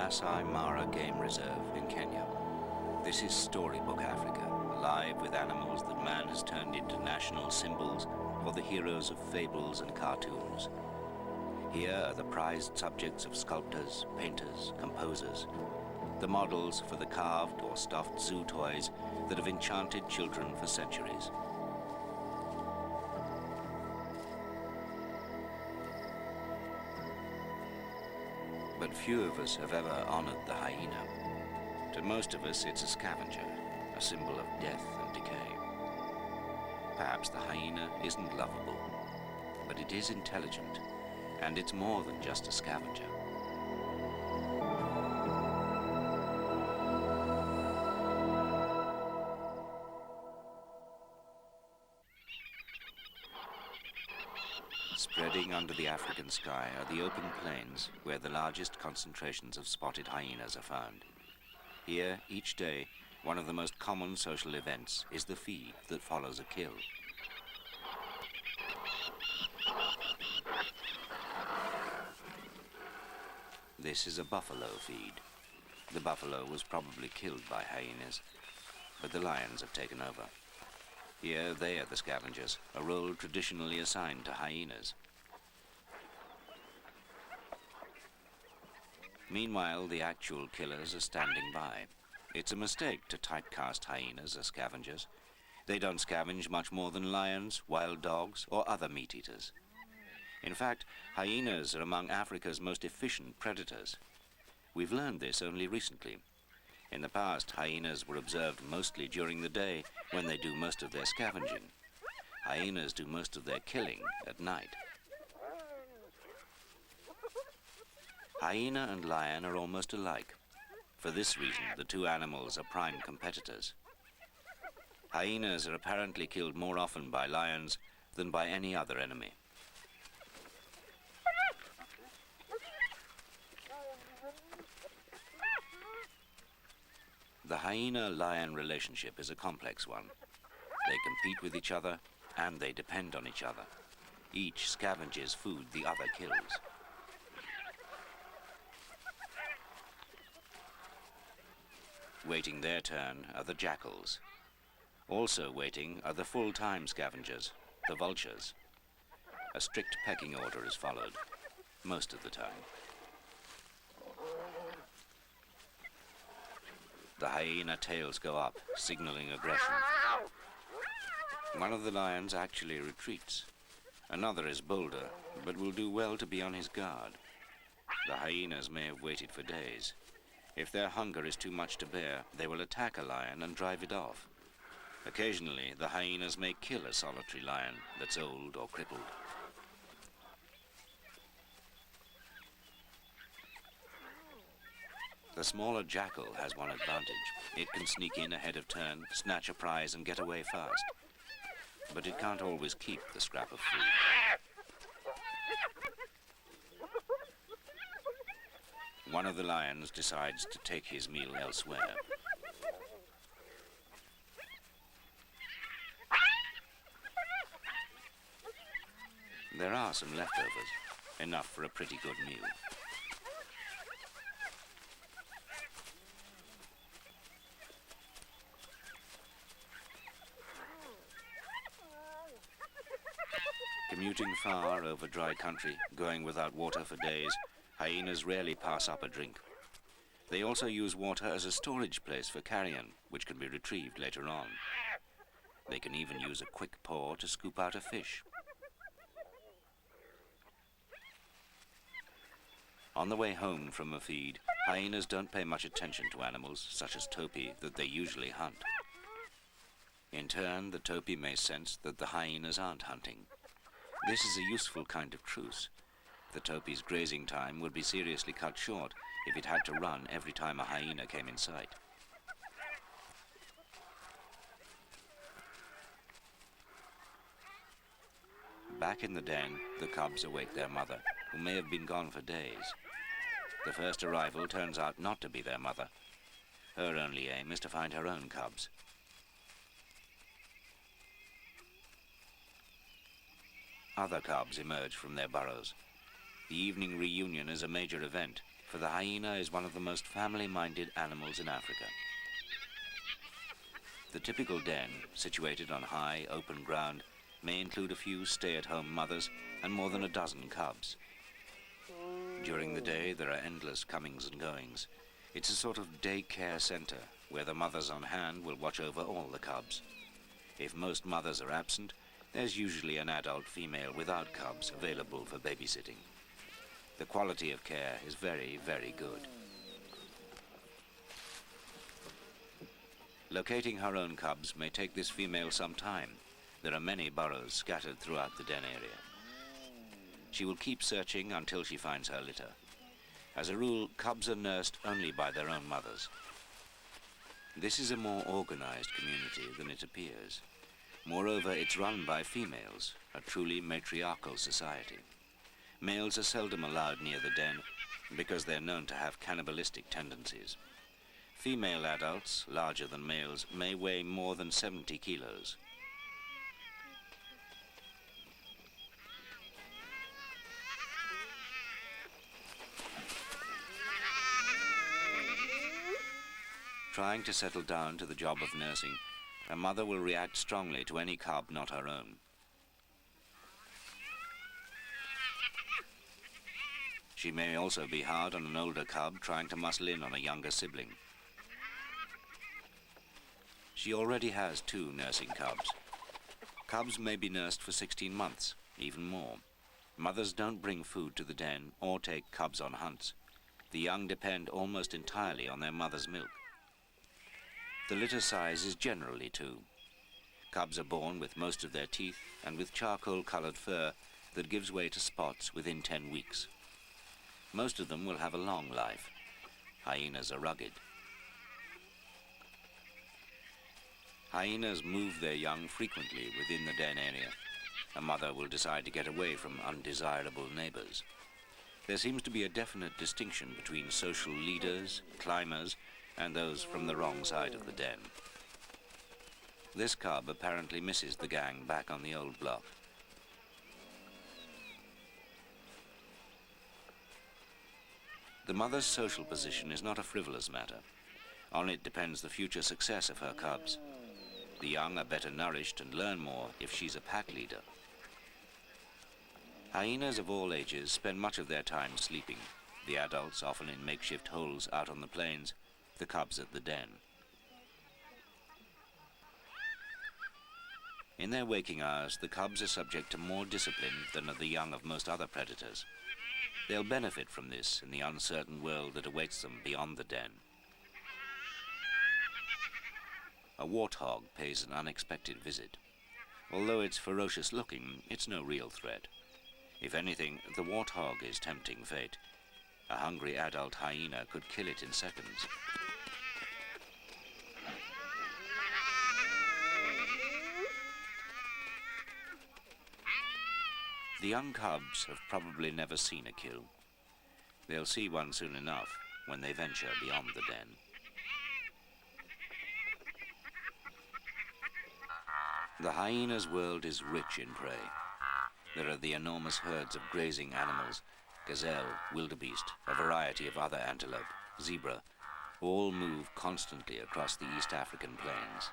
Masai Mara Game Reserve in Kenya. This is Storybook Africa, alive with animals that man has turned into national symbols for the heroes of fables and cartoons. Here are the prized subjects of sculptors, painters, composers, the models for the carved or stuffed zoo toys that have enchanted children for centuries. But few of us have ever honored the hyena. To most of us, it's a scavenger, a symbol of death and decay. Perhaps the hyena isn't lovable, but it is intelligent, and it's more than just a scavenger. Spreading under the African sky are the open plains where the largest concentrations of spotted hyenas are found. Here, each day, one of the most common social events is the feed that follows a kill. This is a buffalo feed. The buffalo was probably killed by hyenas, but the lions have taken over. Here they are the scavengers, a role traditionally assigned to hyenas. Meanwhile, the actual killers are standing by. It's a mistake to typecast hyenas as scavengers. They don't scavenge much more than lions, wild dogs, or other meat eaters. In fact, hyenas are among Africa's most efficient predators. We've learned this only recently. In the past, hyenas were observed mostly during the day when they do most of their scavenging. Hyenas do most of their killing at night. Hyena and lion are almost alike. For this reason, the two animals are prime competitors. Hyenas are apparently killed more often by lions than by any other enemy. The hyena-lion relationship is a complex one. They compete with each other, and they depend on each other. Each scavenges food the other kills. Waiting their turn are the jackals. Also waiting are the full-time scavengers, the vultures. A strict pecking order is followed, most of the time. The hyena tails go up, signaling aggression. One of the lions actually retreats. Another is bolder, but will do well to be on his guard. The hyenas may have waited for days. If their hunger is too much to bear, they will attack a lion and drive it off. Occasionally, the hyenas may kill a solitary lion that's old or crippled. The smaller jackal has one advantage. It can sneak in ahead of turn, snatch a prize, and get away fast. But it can't always keep the scrap of food. One of the lions decides to take his meal elsewhere. There are some leftovers, enough for a pretty good meal. Commuting far over dry country, going without water for days, hyenas rarely pass up a drink. They also use water as a storage place for carrion, which can be retrieved later on. They can even use a quick paw to scoop out a fish. On the way home from a feed, hyenas don't pay much attention to animals, such as topi, that they usually hunt. In turn, the topi may sense that the hyenas aren't hunting. This is a useful kind of truce. The topi's grazing time would be seriously cut short if it had to run every time a hyena came in sight. Back in the den, the cubs await their mother, who may have been gone for days. The first arrival turns out not to be their mother. Her only aim is to find her own cubs. Other cubs emerge from their burrows. The evening reunion is a major event. for the hyena is one of the most family-minded animals in Africa. The typical den, situated on high, open ground, may include a few stay-at-home mothers and more than a dozen cubs. During the day, there are endless comings and goings. It's a sort of daycare center where the mothers on hand will watch over all the cubs. If most mothers are absent, there's usually an adult female without cubs available for babysitting. The quality of care is very, very good. Locating her own cubs may take this female some time. There are many burrows scattered throughout the den area. She will keep searching until she finds her litter. As a rule, cubs are nursed only by their own mothers. This is a more organized community than it appears. Moreover, it's run by females, a truly matriarchal society. Males are seldom allowed near the den because they're known to have cannibalistic tendencies. Female adults, larger than males, may weigh more than 70 kilos. Trying to settle down to the job of nursing, a mother will react strongly to any cub not her own. She may also be hard on an older cub trying to muscle in on a younger sibling. She already has 2 nursing cubs. Cubs may be nursed for 16 months, even more. Mothers don't bring food to the den or take cubs on hunts. The young depend almost entirely on their mother's milk. The litter size is generally 2. Cubs are born with most of their teeth and with charcoal-colored fur that gives way to spots within 10 weeks. Most of them will have a long life. Hyenas are rugged. Hyenas move their young frequently within the den area. A mother will decide to get away from undesirable neighbors. There seems to be a definite distinction between social leaders, climbers, and those from the wrong side of the den. This cub apparently misses the gang back on the old block. The mother's social position is not a frivolous matter. On it depends the future success of her cubs. The young are better nourished and learn more if she's a pack leader. Hyenas of all ages spend much of their time sleeping, the adults often in makeshift holes out on the plains, the cubs at the den. In their waking hours, the cubs are subject to more discipline than are the young of most other predators. They'll benefit from this in the uncertain world that awaits them beyond the den. A warthog pays an unexpected visit. Although it's ferocious looking, it's no real threat. If anything, the warthog is tempting fate. A hungry adult hyena could kill it in seconds. The young cubs have probably never seen a kill. They'll see one soon enough when they venture beyond the den. The hyena's world is rich in prey. There are the enormous herds of grazing animals, gazelle, wildebeest, a variety of other antelope, zebra, all move constantly across the East African plains.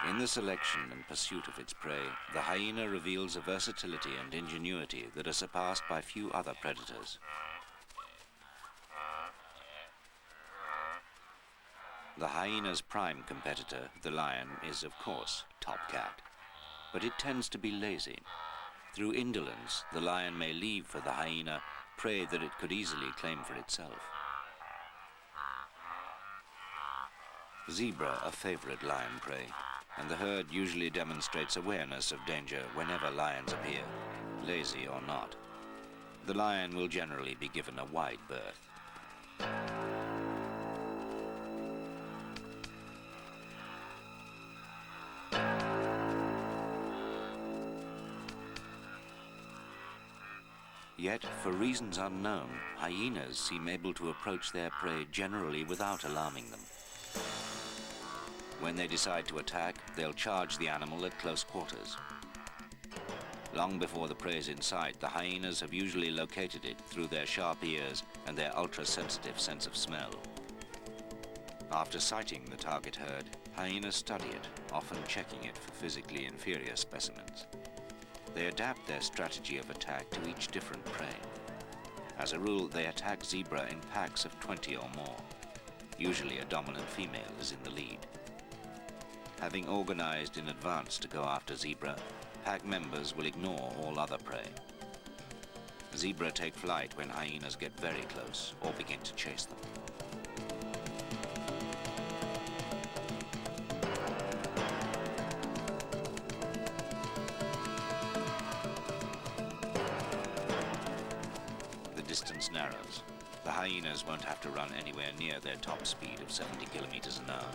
In the selection and pursuit of its prey, the hyena reveals a versatility and ingenuity that are surpassed by few other predators. The hyena's prime competitor, the lion, is of course top cat, but it tends to be lazy. Through indolence, the lion may leave for the hyena prey that it could easily claim for itself. Zebra are favorite lion prey, and the herd usually demonstrates awareness of danger whenever lions appear, lazy or not. The lion will generally be given a wide berth. Yet, for reasons unknown, hyenas seem able to approach their prey generally without alarming them. When they decide to attack, they'll charge the animal at close quarters. Long before the prey is in sight, the hyenas have usually located it through their sharp ears and their ultra-sensitive sense of smell. After sighting the target herd, hyenas study it, often checking it for physically inferior specimens. They adapt their strategy of attack to each different prey. As a rule, they attack zebra in packs of 20 or more. Usually a dominant female is in the lead. Having organized in advance to go after zebra, pack members will ignore all other prey. Zebra take flight when hyenas get very close or begin to chase them. The distance narrows. The hyenas won't have to run anywhere near their top speed of 70 kilometers an hour.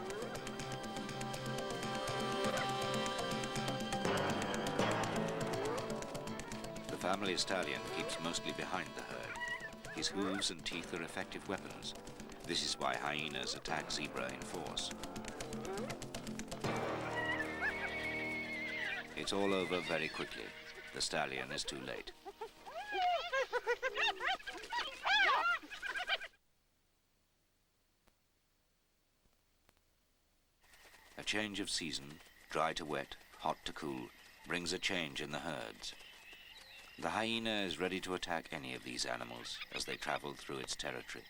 The family stallion keeps mostly behind the herd. His hooves and teeth are effective weapons. This is why hyenas attack zebra in force. It's all over very quickly. The stallion is too late. A change of season, dry to wet, hot to cool, brings a change in the herds. The hyena is ready to attack any of these animals as they travel through its territory.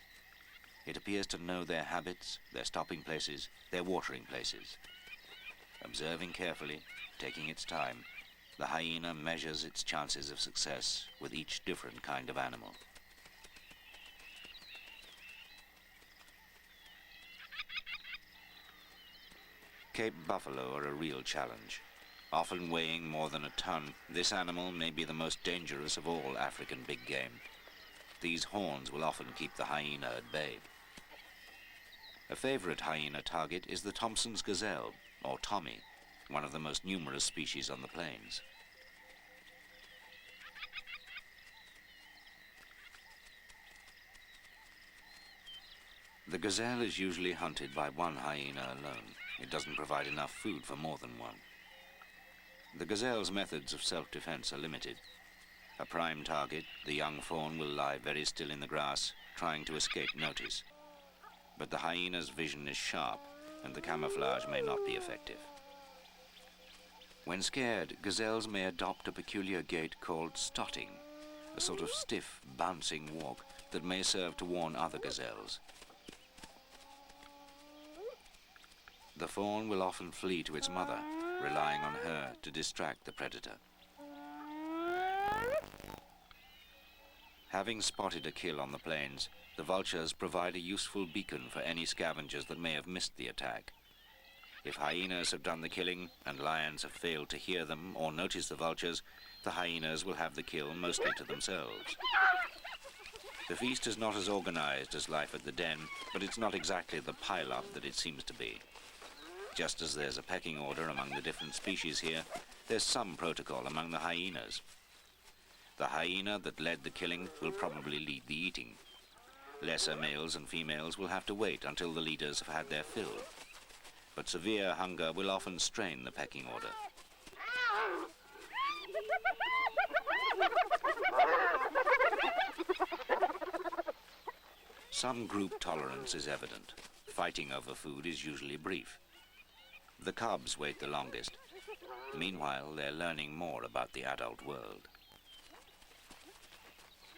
It appears to know their habits, their stopping places, their watering places. Observing carefully, taking its time, the hyena measures its chances of success with each different kind of animal. Cape buffalo are a real challenge. Often weighing more than a ton, this animal may be the most dangerous of all African big game. These horns will often keep the hyena at bay. A favorite hyena target is the Thompson's gazelle, or Tommy, one of the most numerous species on the plains. The gazelle is usually hunted by one hyena alone. It doesn't provide enough food for more than one. The gazelle's methods of self-defense are limited. A prime target, the young fawn will lie very still in the grass, trying to escape notice. But the hyena's vision is sharp, and the camouflage may not be effective. When scared, gazelles may adopt a peculiar gait called stotting, a sort of stiff, bouncing walk that may serve to warn other gazelles. The fawn will often flee to its mother, relying on her to distract the predator. Having spotted a kill on the plains, the vultures provide a useful beacon for any scavengers that may have missed the attack. If hyenas have done the killing and lions have failed to hear them or notice the vultures, the hyenas will have the kill mostly to themselves. The feast is not as organized as life at the den, but it's not exactly the pile-up that it seems to be. Just as there's a pecking order among the different species here, there's some protocol among the hyenas. The hyena that led the killing will probably lead the eating. Lesser males and females will have to wait until the leaders have had their fill. But severe hunger will often strain the pecking order. Some group tolerance is evident. Fighting over food is usually brief. The cubs wait the longest. Meanwhile, they're learning more about the adult world.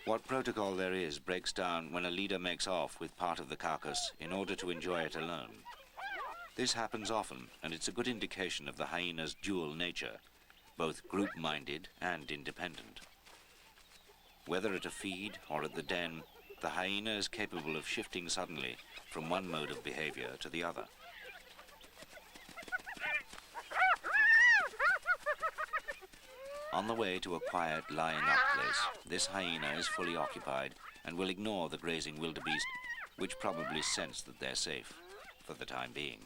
What protocol there is breaks down when a leader makes off with part of the carcass in order to enjoy it alone. This happens often, and it's a good indication of the hyena's dual nature, both group-minded and independent. Whether at a feed or at the den, the hyena is capable of shifting suddenly from one mode of behavior to the other. On the way to a quiet, lying-up place, this hyena is fully occupied and will ignore the grazing wildebeest, which probably sense that they're safe, for the time being.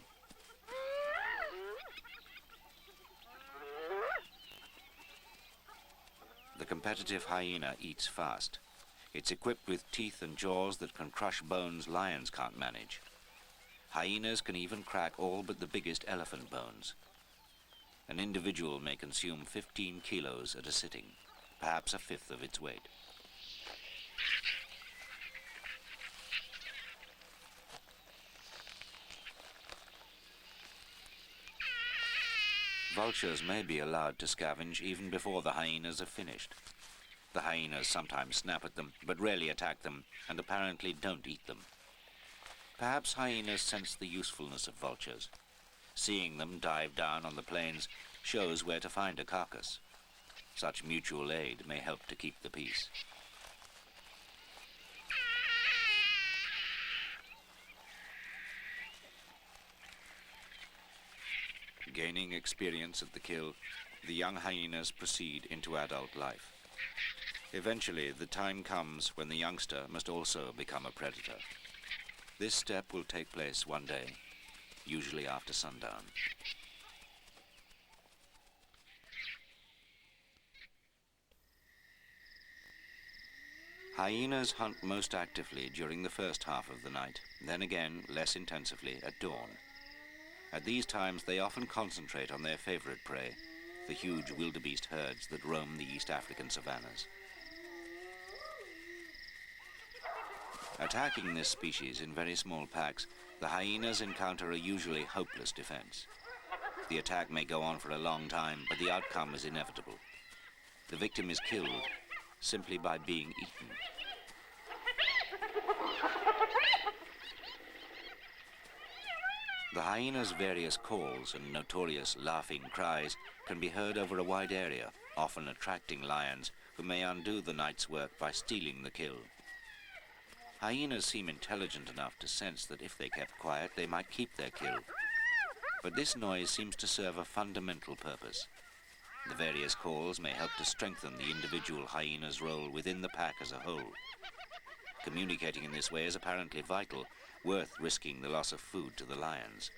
The competitive hyena eats fast. It's equipped with teeth and jaws that can crush bones lions can't manage. Hyenas can even crack all but the biggest elephant bones. An individual may consume 15 kilos at a sitting, perhaps a fifth of its weight. Vultures may be allowed to scavenge even before the hyenas are finished. The hyenas sometimes snap at them, but rarely attack them, and apparently don't eat them. Perhaps hyenas sense the usefulness of vultures. Seeing them dive down on the plains shows where to find a carcass. Such mutual aid may help to keep the peace. Gaining experience at the kill, the young hyenas proceed into adult life. Eventually, the time comes when the youngster must also become a predator. This step will take place one day, usually after sundown. Hyenas hunt most actively during the first half of the night, then again less intensively at dawn. At these times they often concentrate on their favorite prey, the huge wildebeest herds that roam the East African savannas. Attacking this species in very small packs, the hyenas encounter a usually hopeless defense. The attack may go on for a long time, but the outcome is inevitable. The victim is killed simply by being eaten. The hyena's various calls and notorious laughing cries can be heard over a wide area, often attracting lions who may undo the night's work by stealing the kill. Hyenas seem intelligent enough to sense that if they kept quiet, they might keep their kill. But this noise seems to serve a fundamental purpose. The various calls may help to strengthen the individual hyena's role within the pack as a whole. Communicating in this way is apparently vital, worth risking the loss of food to the lions.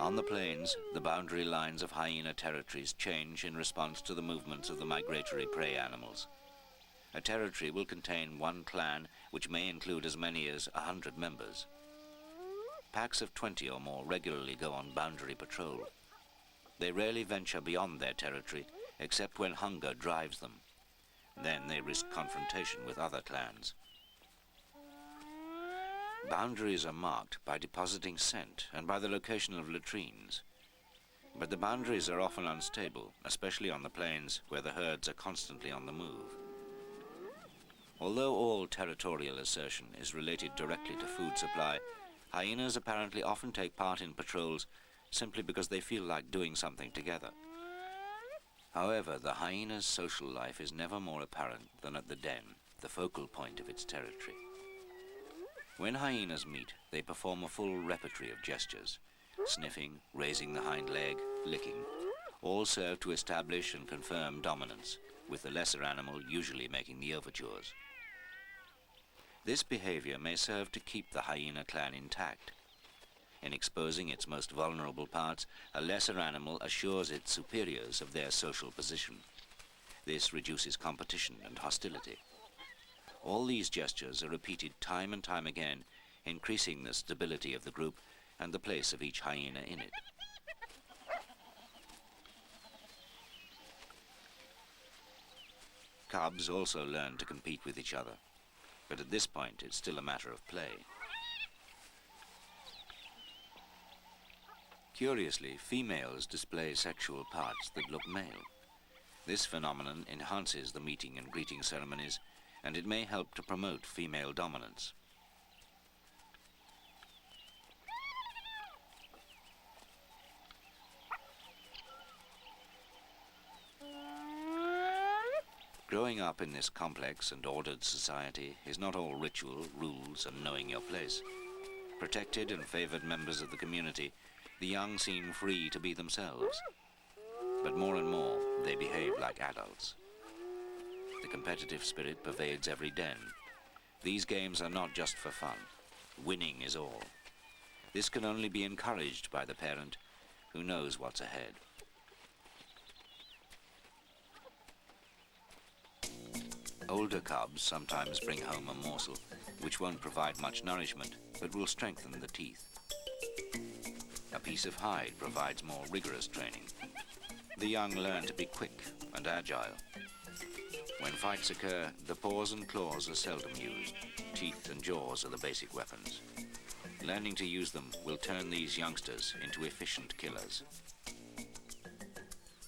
On the plains, the boundary lines of hyena territories change in response to the movements of the migratory prey animals. A territory will contain one clan, which may include as many as 100 members. Packs of 20 or more regularly go on boundary patrol. They rarely venture beyond their territory, except when hunger drives them. Then they risk confrontation with other clans. Boundaries are marked by depositing scent and by the location of latrines. But the boundaries are often unstable, especially on the plains where the herds are constantly on the move. Although all territorial assertion is related directly to food supply, hyenas apparently often take part in patrols simply because they feel like doing something together. However, the hyena's social life is never more apparent than at the den, the focal point of its territory. When hyenas meet, they perform a full repertory of gestures. Sniffing, raising the hind leg, licking, all serve to establish and confirm dominance, with the lesser animal usually making the overtures. This behavior may serve to keep the hyena clan intact. In exposing its most vulnerable parts, a lesser animal assures its superiors of their social position. This reduces competition and hostility. All these gestures are repeated time and time again, increasing the stability of the group and the place of each hyena in it. Cubs also learn to compete with each other, but at this point it's still a matter of play. Curiously, females display sexual parts that look male. This phenomenon enhances the meeting and greeting ceremonies, and it may help to promote female dominance. Growing up in this complex and ordered society is not all ritual, rules, and knowing your place. Protected and favored members of the community, the young seem free to be themselves. But more and more, they behave like adults. The competitive spirit pervades every den. These games are not just for fun. Winning is all. This can only be encouraged by the parent who knows what's ahead. Older cubs sometimes bring home a morsel, which won't provide much nourishment, but will strengthen the teeth. A piece of hide provides more rigorous training. The young learn to be quick and agile. When fights occur, the paws and claws are seldom used. Teeth and jaws are the basic weapons. Learning to use them will turn these youngsters into efficient killers.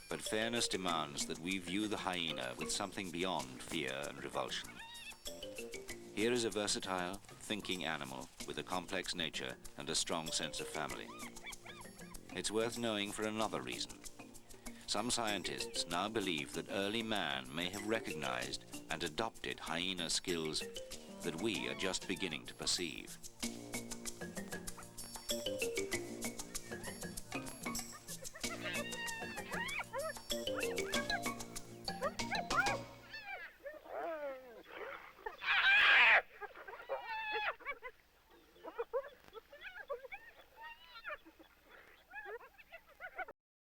But fairness demands that we view the hyena with something beyond fear and revulsion. Here is a versatile, thinking animal with a complex nature and a strong sense of family. It's worth knowing for another reason. Some scientists now believe that early man may have recognized and adopted hyena skills that we are just beginning to perceive.